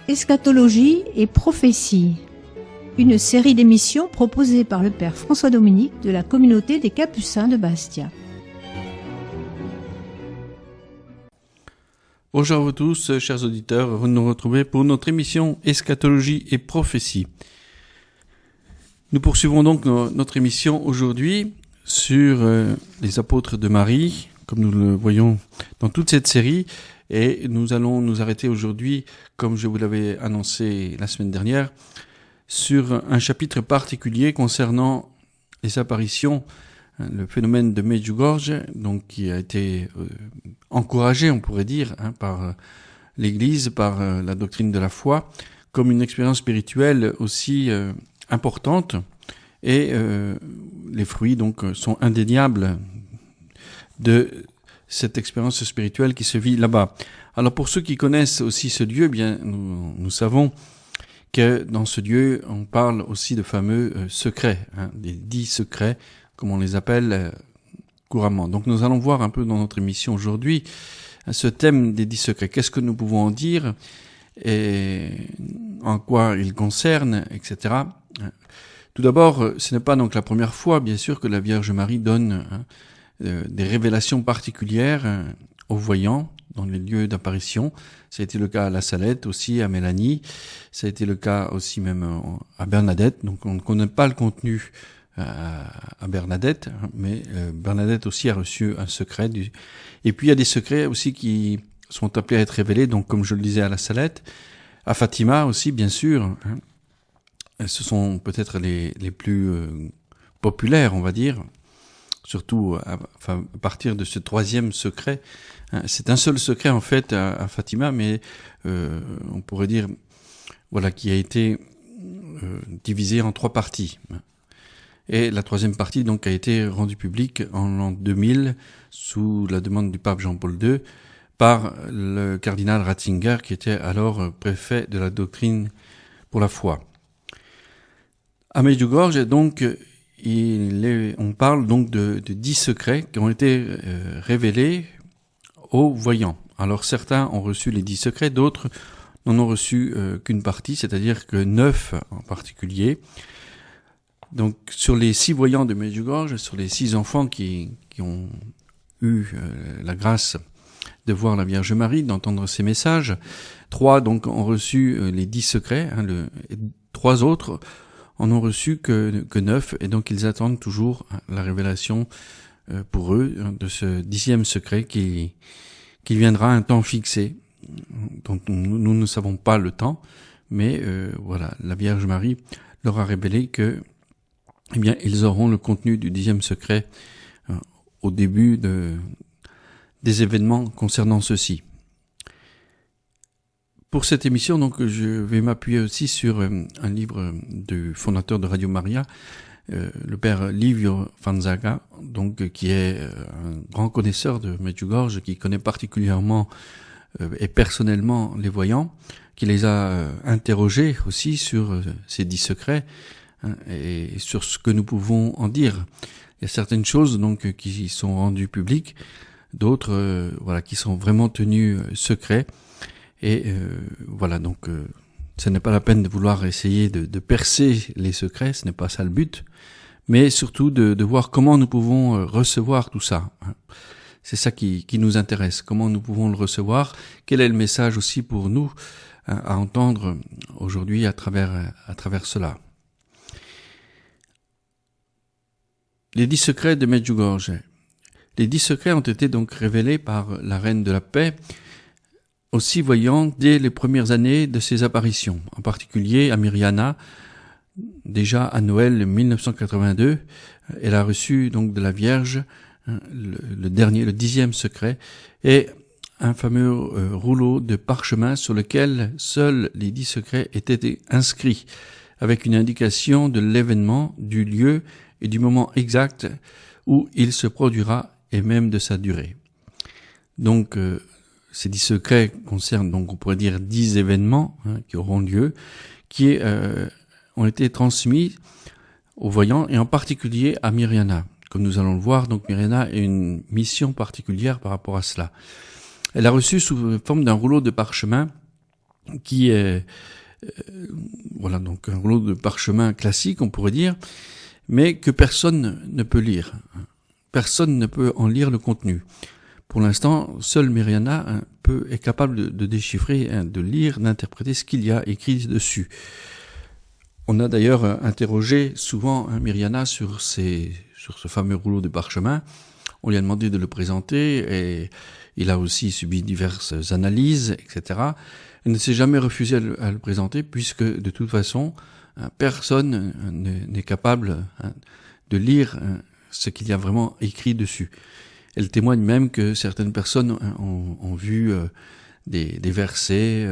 Eschatologie et prophétie, une série d'émissions proposée par le Père François Dominique de la communauté des Capucins de Bastia. Bonjour à vous tous, chers auditeurs, heureux de nous retrouver pour notre émission Eschatologie et prophétie. Nous poursuivons donc notre émission aujourd'hui sur les apôtres de Marie, comme nous le voyons dans toute cette série, et nous allons nous arrêter aujourd'hui, comme je vous l'avais annoncé la semaine dernière, sur un chapitre particulier concernant les apparitions, le phénomène de Medjugorje, donc qui a été encouragé, on pourrait dire, par l'Église, par la doctrine de la foi, comme une expérience spirituelle aussi importante, et les fruits donc sont indéniables de cette expérience spirituelle qui se vit là-bas. Alors pour ceux qui connaissent aussi ce lieu, bien nous savons que dans ce lieu, on parle aussi de fameux secrets, des 10 secrets, comme on les appelle couramment. Donc nous allons voir un peu dans notre émission aujourd'hui ce thème des 10 secrets. Qu'est-ce que nous pouvons en dire et en quoi ils concernent, etc. Tout d'abord, ce n'est pas donc la première fois, bien sûr, que la Vierge Marie donne des révélations particulières aux voyants dans les lieux d'apparition. Ça a été le cas à la Salette aussi, à Mélanie. Ça a été le cas aussi même à Bernadette. Donc on ne connaît pas le contenu à Bernadette, mais Bernadette aussi a reçu un secret. Et puis il y a des secrets aussi qui sont appelés à être révélés, donc comme je le disais à la Salette, à Fatima aussi bien sûr. Ce sont peut-être les plus populaires, on va dire, surtout à partir de ce 3e secret. C'est un seul secret en fait à Fatima, mais on pourrait dire voilà qui a été divisé en 3 parties. Et la 3e partie donc a été rendue publique en l'an 2000 sous la demande du pape Jean-Paul II par le cardinal Ratzinger qui était alors préfet de la doctrine pour la foi. À Medjugorje donc on parle donc de 10 secrets qui ont été révélés aux voyants. Alors certains ont reçu les 10 secrets, d'autres n'en ont reçu qu'une partie, c'est-à-dire que 9 en particulier. Donc sur les 6 voyants de Medjugorje, sur les 6 enfants qui ont eu la grâce de voir la Vierge Marie, d'entendre ses messages, 3 donc ont reçu les 10 secrets, et 3 autres en ont reçu que 9, et donc ils attendent toujours la révélation pour eux de ce 10e secret qui viendra à un temps fixé, dont nous ne savons pas le temps, mais voilà, la Vierge Marie leur a révélé que eh bien, ils auront le contenu du 10e secret au début des événements concernant ceci. Pour cette émission, donc, je vais m'appuyer aussi sur un livre du fondateur de Radio Maria, le père Livio Fanzaga, donc, qui est un grand connaisseur de Medjugorje, qui connaît particulièrement et personnellement les voyants, qui les a interrogés aussi sur ces 10 secrets, et sur ce que nous pouvons en dire. Il y a certaines choses donc qui sont rendues publiques, d'autres voilà qui sont vraiment tenues secrets. Et voilà, donc ce n'est pas la peine de vouloir essayer de percer les secrets, ce n'est pas ça le but, mais surtout de voir comment nous pouvons recevoir tout ça. C'est ça qui nous intéresse, comment nous pouvons le recevoir, quel est le message aussi pour nous à entendre aujourd'hui à travers cela. Les 10 secrets de Medjugorje. Les 10 secrets ont été donc révélés par la Reine de la Paix, aussi voyant dès les premières années de ses apparitions, en particulier à Mirjana, déjà à Noël 1982, elle a reçu donc de la Vierge le 10e secret, et un fameux rouleau de parchemin sur lequel seuls les 10 secrets étaient inscrits, avec une indication de l'événement, du lieu et du moment exact où il se produira et même de sa durée. Donc, ces 10 secrets concernent, donc on pourrait dire 10 événements qui auront lieu, qui ont été transmis aux voyants, et en particulier à Mirjana. Comme nous allons le voir, donc Mirjana a une mission particulière par rapport à cela. Elle a reçu sous forme d'un rouleau de parchemin qui est voilà, donc un rouleau de parchemin classique, on pourrait dire, mais que personne ne peut lire. Personne ne peut en lire le contenu. Pour l'instant, seule Mirjana est capable de déchiffrer, de lire, d'interpréter ce qu'il y a écrit dessus. On a d'ailleurs interrogé souvent Mirjana sur ce fameux rouleau de parchemin. On lui a demandé de le présenter et il a aussi subi diverses analyses, etc. Il ne s'est jamais refusé à le présenter puisque de toute façon, personne n'est capable de lire ce qu'il y a vraiment écrit dessus. Elle témoigne même que certaines personnes ont vu des versets,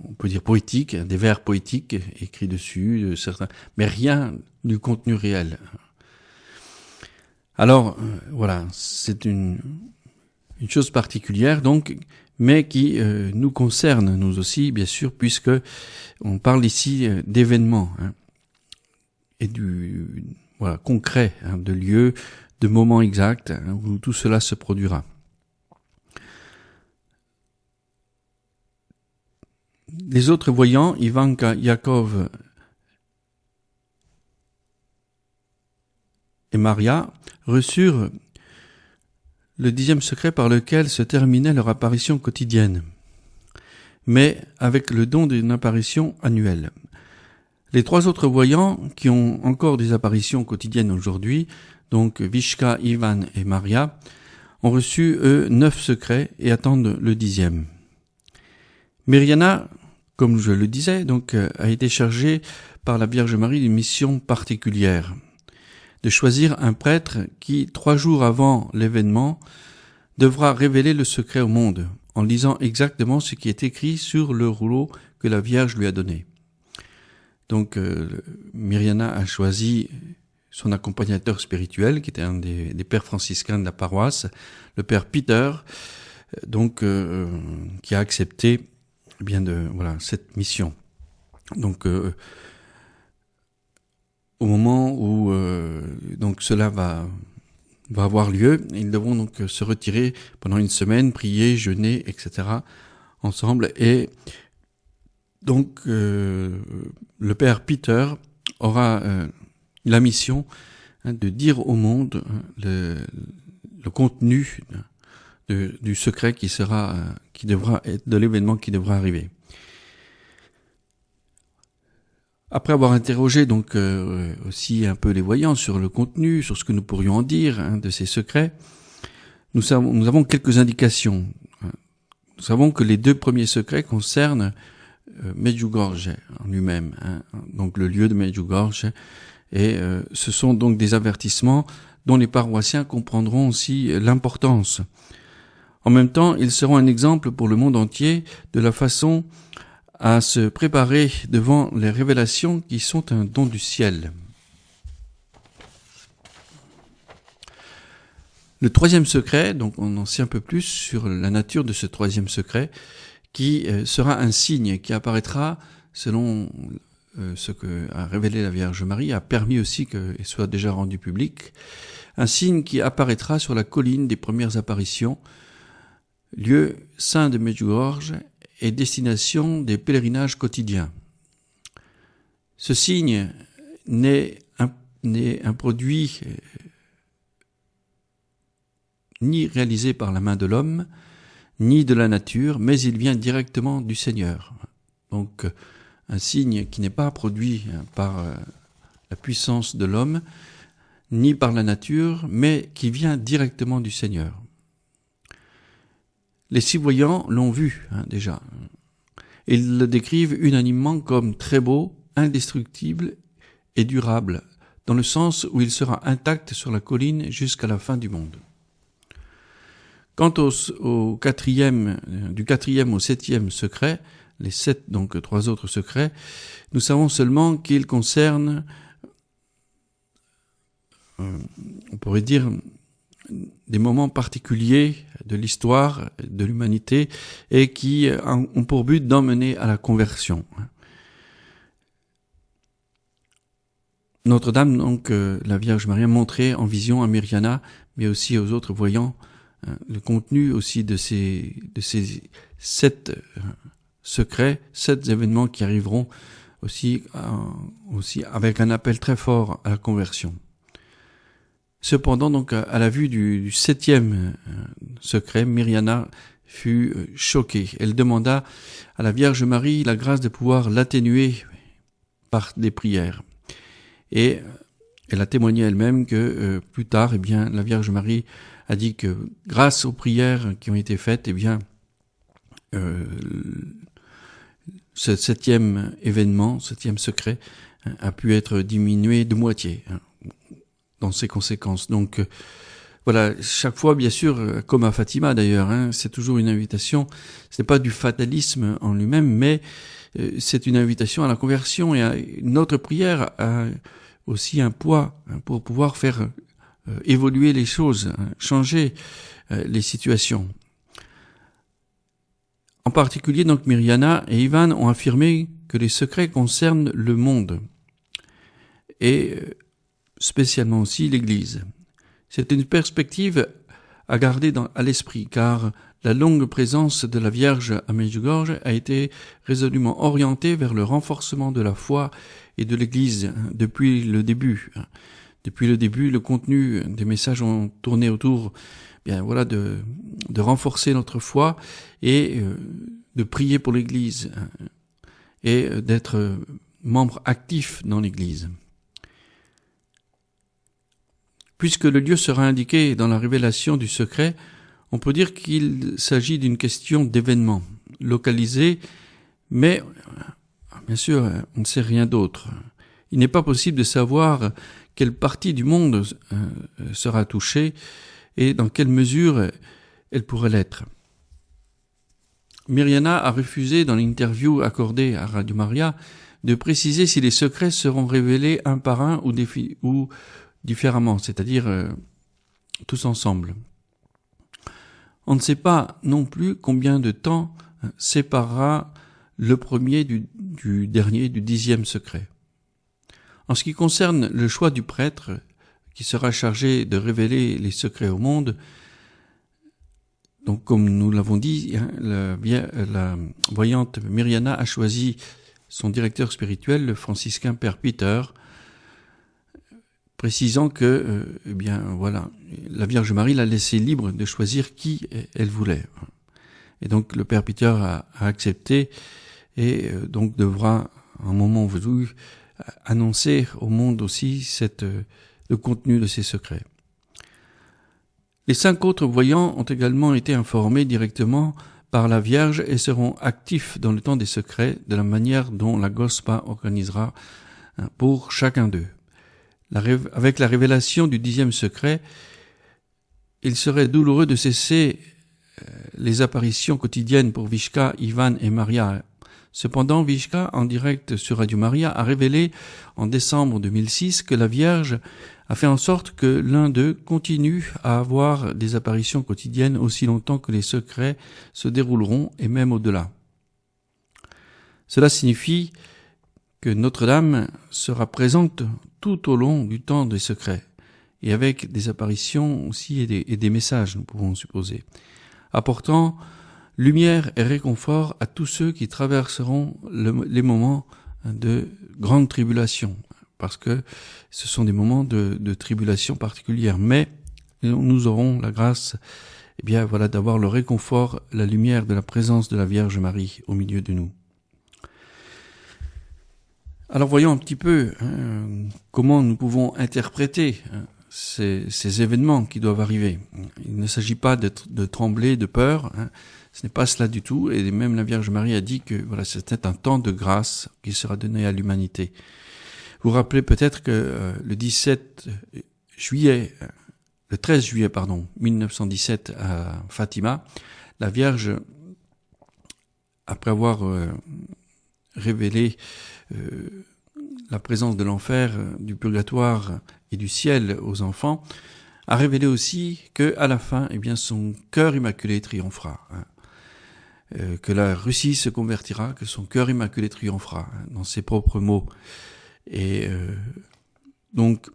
on peut dire poétiques, des vers poétiques écrits dessus, certains, mais rien du contenu réel. Alors voilà, c'est une chose particulière donc, mais qui nous concerne nous aussi bien sûr, puisque on parle ici d'événements et du concret, de lieux, de moments exacts où tout cela se produira. Les autres voyants, Ivanka, Yaakov et Maria, reçurent le 10e secret par lequel se terminait leur apparition quotidienne, mais avec le don d'une apparition annuelle. Les 3 autres voyants, qui ont encore des apparitions quotidiennes aujourd'hui, donc Vishka, Ivan et Maria, ont reçu, eux, 9 secrets et attendent le 10e. Mirjana, comme je le disais, donc, a été chargée par la Vierge Marie d'une mission particulière, de choisir un prêtre qui, 3 jours avant l'événement, devra révéler le secret au monde, en lisant exactement ce qui est écrit sur le rouleau que la Vierge lui a donné. Donc, Mirjana a choisi son accompagnateur spirituel, qui était un des pères franciscains de la paroisse, le père Peter, donc qui a accepté cette mission. Donc au moment où donc cela va avoir lieu, ils devront donc se retirer pendant une semaine, prier, jeûner, etc. ensemble. Et donc le père Peter aura la mission de dire au monde le contenu du secret qui devra être de l'événement qui devra arriver. Après avoir interrogé donc aussi un peu les voyants sur le contenu, sur ce que nous pourrions en dire de ces secrets, nous avons quelques indications. Nous savons que les 2 premiers secrets concernent Medjugorje en lui-même, donc le lieu de Medjugorje, et ce sont donc des avertissements dont les paroissiens comprendront aussi l'importance. En même temps, ils seront un exemple pour le monde entier de la façon à se préparer devant les révélations qui sont un don du ciel. Le 3e secret, donc on en sait un peu plus sur la nature de ce 3e secret, qui sera un signe qui apparaîtra selon ce que a révélé la Vierge Marie, a permis aussi qu'il soit déjà rendu public, un signe qui apparaîtra sur la colline des premières apparitions, lieu saint de Medjugorje et destination des pèlerinages quotidiens. Ce signe n'est un produit ni réalisé par la main de l'homme, ni de la nature, mais il vient directement du Seigneur. Donc, un signe qui n'est pas produit par la puissance de l'homme, ni par la nature, mais qui vient directement du Seigneur. Les 6 voyants l'ont vu déjà. Ils le décrivent unanimement comme très beau, indestructible et durable, dans le sens où il sera intact sur la colline jusqu'à la fin du monde. Quant du 4e au 7e secret, les 7, donc 3 autres secrets, nous savons seulement qu'ils concernent, on pourrait dire, des moments particuliers de l'histoire de l'humanité et qui ont pour but d'emmener à la conversion. Notre-Dame, donc la Vierge Marie, montrait en vision à Mirjana, mais aussi aux autres voyants, le contenu aussi de ces 7 secrets, 7 événements qui arriveront aussi avec un appel très fort à la conversion. Cependant, donc, à la vue du 7e secret, Mirjana fut choquée. Elle demanda à la Vierge Marie la grâce de pouvoir l'atténuer par des prières. Et elle a témoigné elle-même que plus tard, eh bien, la Vierge Marie a dit que grâce aux prières qui ont été faites, eh bien, ce 7e événement, 7e secret, a pu être diminué de moitié dans ses conséquences. Donc voilà, chaque fois, bien sûr, comme à Fatima d'ailleurs, c'est toujours une invitation. Ce n'est pas du fatalisme en lui-même, mais c'est une invitation à la conversion, et notre prière a aussi un poids pour pouvoir faire évoluer les choses, changer les situations. En particulier, donc, Mirjana et Ivan ont affirmé que les secrets concernent le monde et spécialement aussi l'Église. C'est une perspective à garder à l'esprit, car la longue présence de la Vierge à Medjugorje a été résolument orientée vers le renforcement de la foi et de l'Église depuis le début. Depuis le début, le contenu des messages ont tourné autour, de renforcer notre foi et de prier pour l'Église et d'être membre actif dans l'Église. Puisque le lieu sera indiqué dans la révélation du secret, on peut dire qu'il s'agit d'une question d'événement localisé, mais bien sûr, on ne sait rien d'autre. Il n'est pas possible de savoir quelle partie du monde sera touchée et dans quelle mesure elle pourrait l'être. Mirjana a refusé dans l'interview accordée à Radio Maria de préciser si les secrets seront révélés un par un ou différemment, c'est-à-dire tous ensemble. On ne sait pas non plus combien de temps séparera le premier du dernier, du 10e secret. En ce qui concerne le choix du prêtre, qui sera chargé de révéler les secrets au monde, donc comme nous l'avons dit, la voyante Mirjana a choisi son directeur spirituel, le franciscain Père Peter, précisant que, la Vierge Marie l'a laissé libre de choisir qui elle voulait. Et donc le Père Peter a accepté et donc devra, à un moment voulu, annoncer au monde aussi le contenu de ces secrets. Les 5 autres voyants ont également été informés directement par la Vierge et seront actifs dans le temps des secrets de la manière dont la GOSPA organisera pour chacun d'eux. Avec la révélation du 10e secret, il serait douloureux de cesser les apparitions quotidiennes pour Vishka, Ivan et Maria. Cependant, Vishka, en direct sur Radio Maria, a révélé en décembre 2006 que la Vierge a fait en sorte que l'un d'eux continue à avoir des apparitions quotidiennes aussi longtemps que les secrets se dérouleront et même au-delà. Cela signifie que Notre-Dame sera présente tout au long du temps des secrets, et avec des apparitions aussi et des messages, nous pouvons supposer, apportant lumière et réconfort à tous ceux qui traverseront les moments de grande tribulation, parce que ce sont des moments de tribulation particulière, mais nous aurons la grâce d'avoir le réconfort, la lumière de la présence de la Vierge Marie au milieu de nous. Alors voyons un petit peu comment nous pouvons interpréter ces événements qui doivent arriver. Il ne s'agit pas de trembler de peur, ce n'est pas cela du tout, et même la Vierge Marie a dit que c'était un temps de grâce qui sera donné à l'humanité. Vous vous rappelez peut-être que le 13 juillet 1917 à Fatima, la Vierge, après avoir révélé la présence de l'enfer, du purgatoire et du ciel aux enfants, a révélé aussi que à la fin, son cœur immaculé triomphera, que la Russie se convertira, que son cœur immaculé triomphera, dans ses propres mots. Et donc,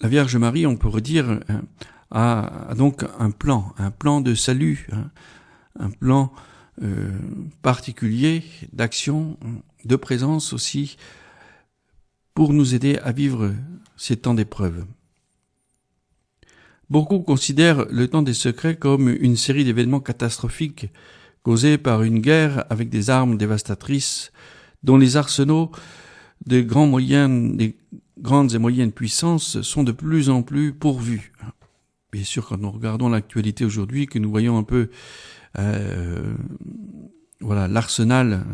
la Vierge Marie, on pourrait dire, a donc un plan de salut, un plan particulier d'action, de présence aussi, pour nous aider à vivre ces temps d'épreuve. Beaucoup considèrent le temps des secrets comme une série d'événements catastrophiques causés par une guerre avec des armes dévastatrices dont les arsenaux des grandes et moyennes puissances sont de plus en plus pourvus. Bien sûr, quand nous regardons l'actualité aujourd'hui, que nous voyons un peu l'arsenal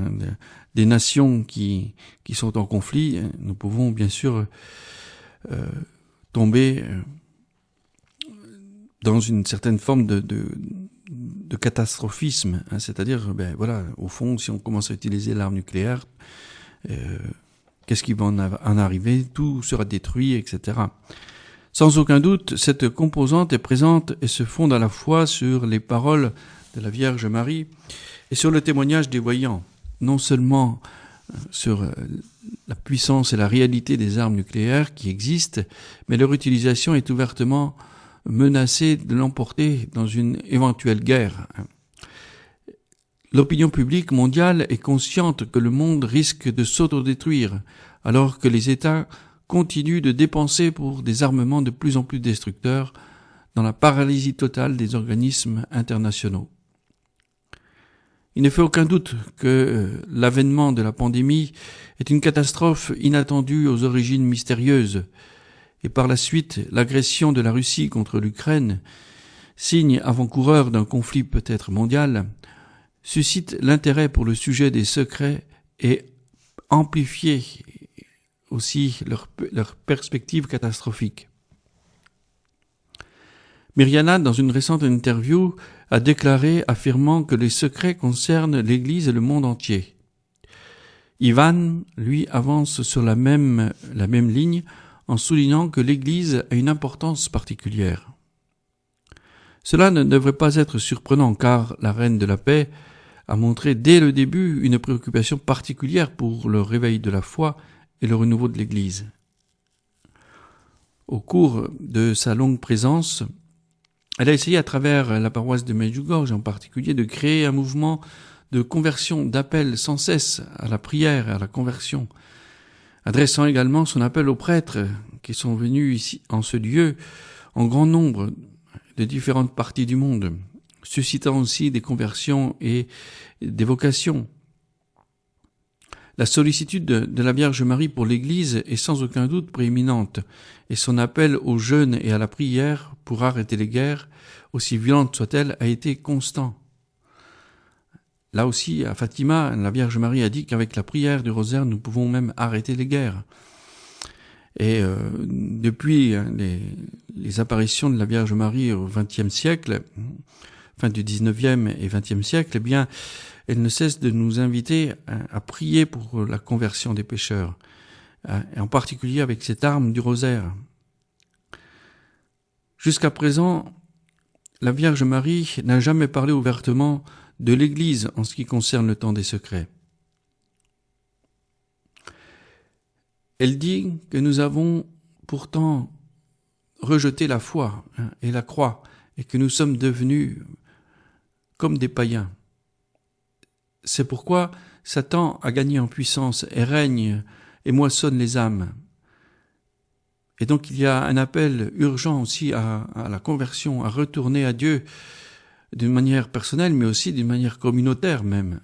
des nations qui sont en conflit, nous pouvons bien sûr tomber dans une certaine forme de catastrophisme, c'est-à-dire, au fond, si on commence à utiliser l'arme nucléaire, qu'est-ce qui va en arriver? Tout sera détruit, etc. Sans aucun doute, cette composante est présente et se fonde à la fois sur les paroles de la Vierge Marie et sur le témoignage des voyants, non seulement sur la puissance et la réalité des armes nucléaires qui existent, mais leur utilisation est ouvertement menacée de l'emporter dans une éventuelle guerre. L'opinion publique mondiale est consciente que le monde risque de s'autodétruire, alors que les États continuent de dépenser pour des armements de plus en plus destructeurs dans la paralysie totale des organismes internationaux. Il ne fait aucun doute que l'avènement de la pandémie est une catastrophe inattendue aux origines mystérieuses, et par la suite l'agression de la Russie contre l'Ukraine, signe avant-coureur d'un conflit peut-être mondial, suscite l'intérêt pour le sujet des secrets et amplifier aussi leur perspective catastrophique. Mirjana, dans une récente interview, a déclaré affirmant que les secrets concernent l'Église et le monde entier. Ivan, lui, avance sur la même ligne en soulignant que l'Église a une importance particulière. Cela ne devrait pas être surprenant car la Reine de la Paix a montré dès le début une préoccupation particulière pour le réveil de la foi et le renouveau de l'Église. Au cours de sa longue présence, elle a essayé à travers la paroisse de Medjugorje en particulier de créer un mouvement de conversion, d'appel sans cesse à la prière et à la conversion, adressant également son appel aux prêtres qui sont venus ici en ce lieu en grand nombre de différentes parties du monde, suscitant aussi des conversions et des vocations. La sollicitude de la Vierge Marie pour l'Église est sans aucun doute prééminente, et son appel au jeûne et à la prière pour arrêter les guerres, aussi violentes soient-elles, a été constant. Là aussi, à Fatima, la Vierge Marie a dit qu'avec la prière du rosaire, nous pouvons même arrêter les guerres. Et depuis les apparitions de la Vierge Marie au XXe siècle, fin du XIXe et XXe siècle, eh bien, elle ne cesse de nous inviter à prier pour la conversion des pécheurs, et en particulier avec cette arme du rosaire. Jusqu'à présent, la Vierge Marie n'a jamais parlé ouvertement de l'Église en ce qui concerne le temps des secrets. Elle dit que nous avons pourtant rejeté la foi et la croix et que nous sommes devenus comme des païens. C'est pourquoi Satan a gagné en puissance et règne et moissonne les âmes. Et donc il y a un appel urgent aussi à la conversion, à retourner à Dieu d'une manière personnelle, mais aussi d'une manière communautaire même.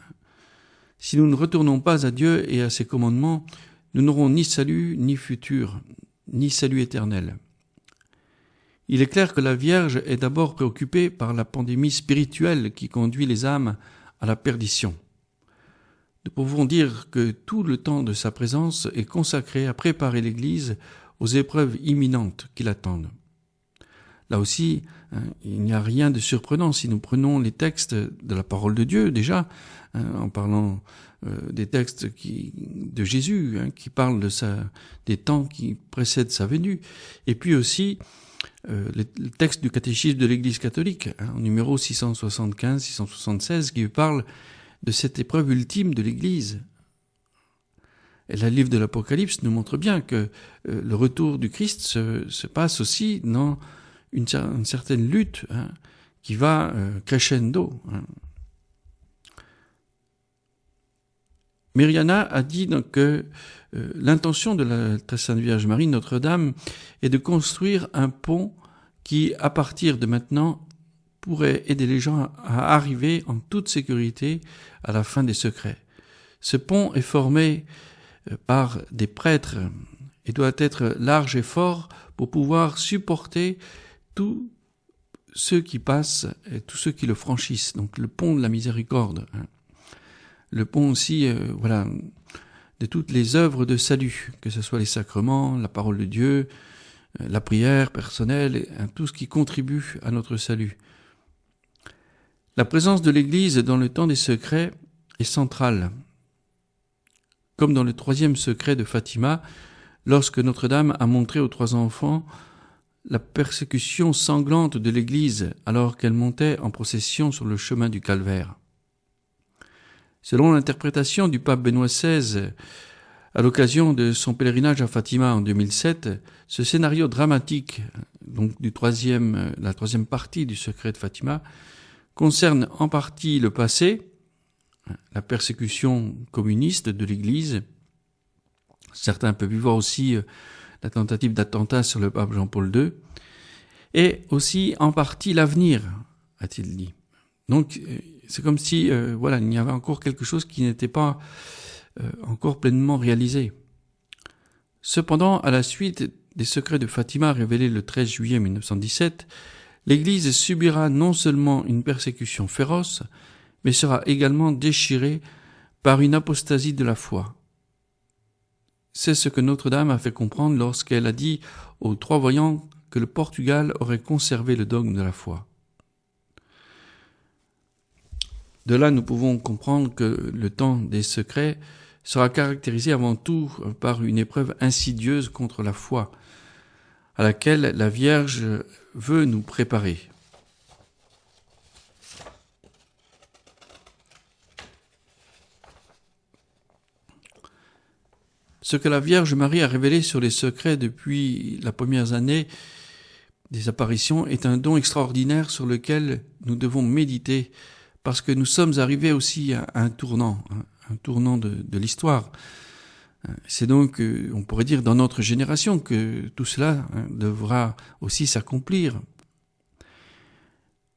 Si nous ne retournons pas à Dieu et à ses commandements, nous n'aurons ni salut, ni futur, ni salut éternel. Il est clair que la Vierge est d'abord préoccupée par la pandémie spirituelle qui conduit les âmes à la perdition. Nous pouvons dire que tout le temps de sa présence est consacré à préparer l'Église aux épreuves imminentes qui l'attendent. Là aussi, il n'y a rien de surprenant si nous prenons les textes de la parole de Dieu déjà, en parlant des textes de Jésus, qui parlent des temps qui précèdent sa venue, et puis aussi le texte du catéchisme de l'Église catholique, numéro 675-676, qui parle de cette épreuve ultime de l'Église. Et le livre de l'Apocalypse nous montre bien que le retour du Christ se passe aussi dans une certaine lutte qui va crescendo. Myriana a dit donc que l'intention de la Très Sainte Vierge Marie, Notre-Dame, est de construire un pont qui, à partir de maintenant, pourrait aider les gens à arriver en toute sécurité à la fin des secrets. Ce pont est formé par des prêtres et doit être large et fort pour pouvoir supporter tous ceux qui passent et tous ceux qui le franchissent. Donc le pont de la miséricorde. Le pont aussi, de toutes les œuvres de salut, que ce soit les sacrements, la parole de Dieu, la prière personnelle, tout ce qui contribue à notre salut. La présence de l'Église dans le temps des secrets est centrale. Comme dans le 3e secret de Fatima, lorsque Notre-Dame a montré aux 3 enfants la persécution sanglante de l'Église alors qu'elle montait en procession sur le chemin du Calvaire. Selon l'interprétation du pape Benoît XVI, à l'occasion de son pèlerinage à Fatima en 2007, ce scénario dramatique, donc la 3e partie du secret de Fatima, concerne en partie le passé, la persécution communiste de l'Église. Certains peuvent y voir aussi la tentative d'attentat sur le pape Jean-Paul II, et aussi en partie l'avenir, a-t-il dit. Donc, c'est comme si, il y avait encore quelque chose qui n'était pas encore pleinement réalisé. Cependant, à la suite des secrets de Fatima révélés le 13 juillet 1917, l'Église subira non seulement une persécution féroce, mais sera également déchirée par une apostasie de la foi. C'est ce que Notre-Dame a fait comprendre lorsqu'elle a dit aux 3 voyants que le Portugal aurait conservé le dogme de la foi. De là, nous pouvons comprendre que le temps des secrets sera caractérisé avant tout par une épreuve insidieuse contre la foi, à laquelle la Vierge veut nous préparer. Ce que la Vierge Marie a révélé sur les secrets depuis les premières années des apparitions est un don extraordinaire sur lequel nous devons méditer, parce que nous sommes arrivés aussi à un tournant de l'histoire. C'est donc, on pourrait dire, dans notre génération que tout cela devra aussi s'accomplir.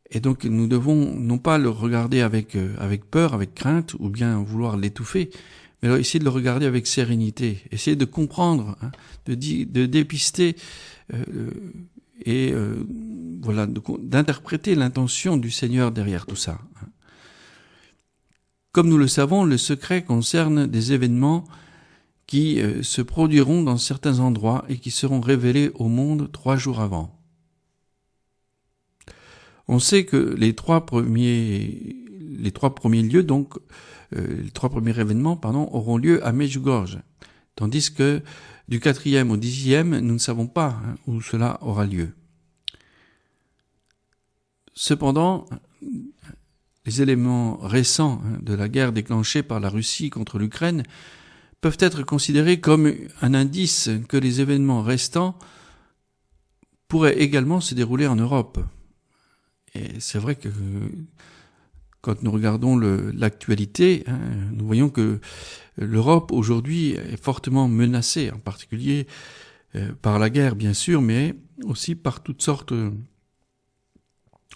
Et donc nous devons non pas le regarder avec peur, avec crainte, ou bien vouloir l'étouffer, mais alors essayer de le regarder avec sérénité, essayer de comprendre, de dépister d'interpréter l'intention du Seigneur derrière tout ça. Comme nous le savons, le secret concerne des événements qui se produiront dans certains endroits et qui seront révélés au monde 3 jours avant. On sait que les trois premiers lieux, donc les 3 premiers événements, auront lieu à Medjugorje, tandis que du 4e au 10e, nous ne savons pas où cela aura lieu. Cependant, les éléments récents de la guerre déclenchée par la Russie contre l'Ukraine peuvent être considérés comme un indice que les événements restants pourraient également se dérouler en Europe. Et c'est vrai que quand nous regardons l'actualité, nous voyons que l'Europe aujourd'hui est fortement menacée, en particulier par la guerre bien sûr, mais aussi par toutes sortes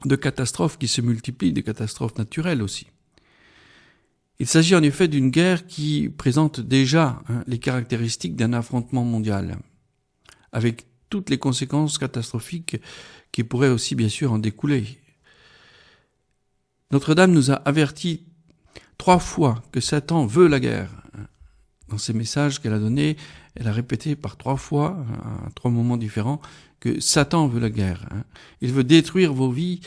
de catastrophes qui se multiplient, des catastrophes naturelles aussi. Il s'agit en effet d'une guerre qui présente déjà les caractéristiques d'un affrontement mondial, avec toutes les conséquences catastrophiques qui pourraient aussi bien sûr en découler. Notre-Dame nous a avertis 3 fois que Satan veut la guerre. Dans ses messages qu'elle a donnés, elle a répété par 3 fois, à 3 moments différents, que Satan veut la guerre. Il veut détruire vos vies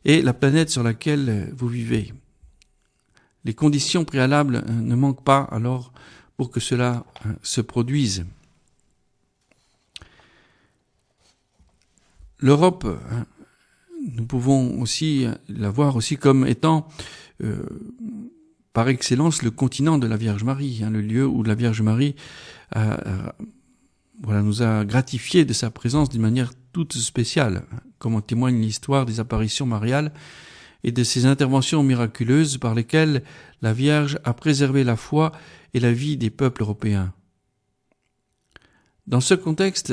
et la planète sur laquelle vous vivez. Les conditions préalables ne manquent pas alors pour que cela se produise. L'Europe, nous pouvons aussi la voir aussi comme étant par excellence le continent de la Vierge Marie, le lieu où la Vierge Marie nous a gratifié de sa présence d'une manière toute spéciale, comme en témoigne l'histoire des apparitions mariales et de ces interventions miraculeuses par lesquelles la Vierge a préservé la foi et la vie des peuples européens. Dans ce contexte,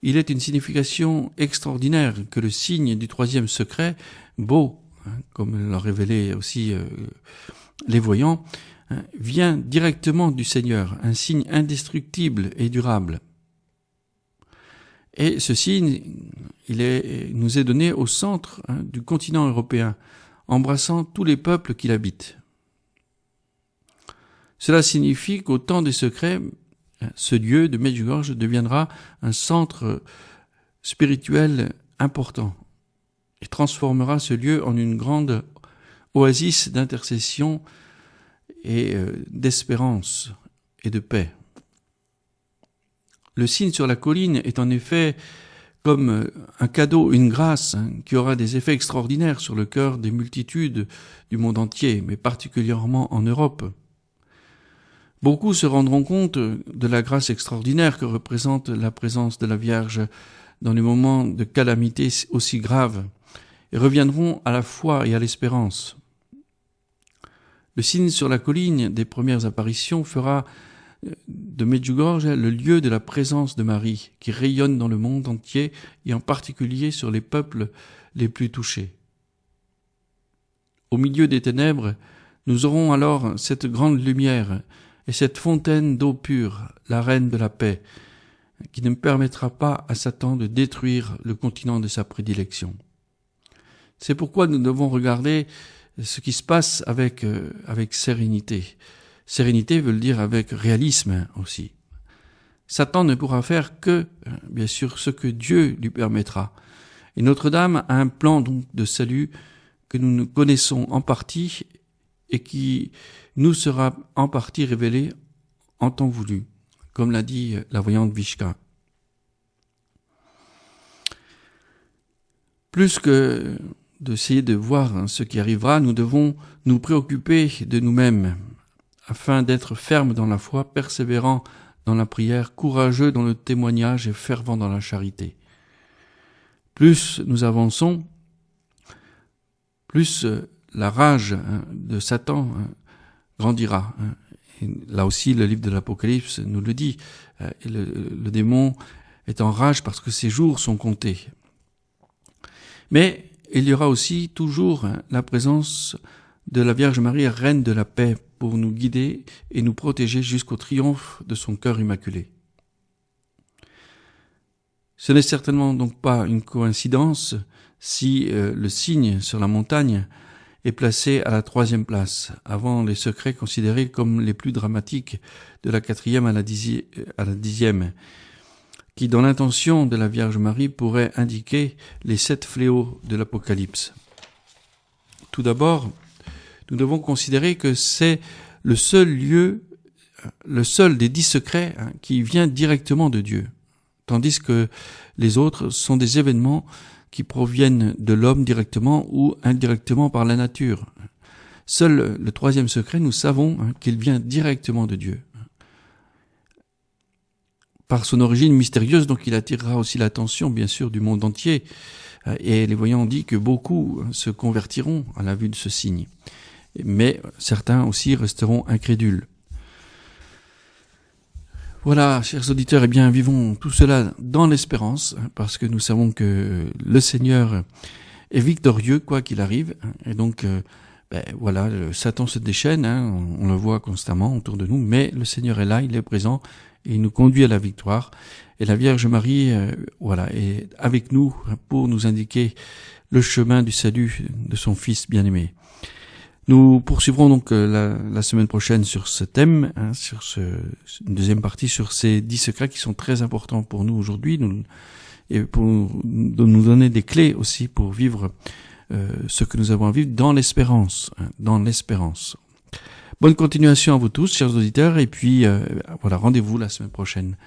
il est une signification extraordinaire que le signe du troisième secret, beau, comme l'ont révélé aussi les voyants, vient directement du Seigneur, un signe indestructible et durable. Et ce signe, nous est donné au centre du continent européen, embrassant tous les peuples qui l'habitent. Cela signifie qu'au temps des secrets, ce lieu de Medjugorje deviendra un centre spirituel important et transformera ce lieu en une grande oasis d'intercession et d'espérance et de paix. Le signe sur la colline est en effet comme un cadeau, une grâce qui aura des effets extraordinaires sur le cœur des multitudes du monde entier, mais particulièrement en Europe. Beaucoup se rendront compte de la grâce extraordinaire que représente la présence de la Vierge dans les moments de calamité aussi graves et reviendront à la foi et à l'espérance. Le signe sur la colline des premières apparitions fera de Medjugorje le lieu de la présence de Marie qui rayonne dans le monde entier et en particulier sur les peuples les plus touchés. Au milieu des ténèbres, nous aurons alors cette grande lumière et cette fontaine d'eau pure, la reine de la paix, qui ne permettra pas à Satan de détruire le continent de sa prédilection. C'est pourquoi nous devons regarder ce qui se passe avec sérénité. Sérénité veut le dire avec réalisme aussi. Satan ne pourra faire que, bien sûr, ce que Dieu lui permettra. Et Notre-Dame a un plan donc de salut que nous connaissons en partie et qui nous sera en partie révélé en temps voulu, comme l'a dit la voyante Vishka. Plus que d'essayer de voir ce qui arrivera, nous devons nous préoccuper de nous-mêmes, afin d'être fermes dans la foi, persévérants dans la prière, courageux dans le témoignage et fervents dans la charité. Plus nous avançons, plus la rage de Satan grandira. Et là aussi, le livre de l'Apocalypse nous le dit. Le démon est en rage parce que ses jours sont comptés. Mais il y aura aussi toujours la présence de la Vierge Marie, reine de la paix, pour nous guider et nous protéger jusqu'au triomphe de son cœur immaculé. Ce n'est certainement donc pas une coïncidence si le signe sur la montagne est placé à la 3e place, avant les secrets considérés comme les plus dramatiques de la 4e à la 10e, qui dans l'intention de la Vierge Marie pourrait indiquer les 7 fléaux de l'Apocalypse. Tout d'abord, nous devons considérer que c'est le seul des 10 secrets qui vient directement de Dieu, tandis que les autres sont des événements qui proviennent de l'homme directement ou indirectement par la nature. Seul le 3e secret, nous savons qu'il vient directement de Dieu. Par son origine mystérieuse, donc il attirera aussi l'attention, bien sûr, du monde entier. Et les voyants ont dit que beaucoup se convertiront à la vue de ce signe. Mais certains aussi resteront incrédules. Voilà, chers auditeurs, eh bien, vivons tout cela dans l'espérance, parce que nous savons que le Seigneur est victorieux, quoi qu'il arrive. Et donc, voilà, Satan se déchaîne, on le voit constamment autour de nous, mais le Seigneur est là, il est présent, et il nous conduit à la victoire. Et la Vierge Marie, est avec nous pour nous indiquer le chemin du salut de son Fils bien-aimé. Nous poursuivrons donc la semaine prochaine sur ce thème, sur une deuxième partie sur ces 10 secrets qui sont très importants pour nous aujourd'hui, et pour nous donner des clés aussi pour vivre ce que nous avons à vivre dans l'espérance, Bonne continuation à vous tous, chers auditeurs, et puis rendez-vous la semaine prochaine.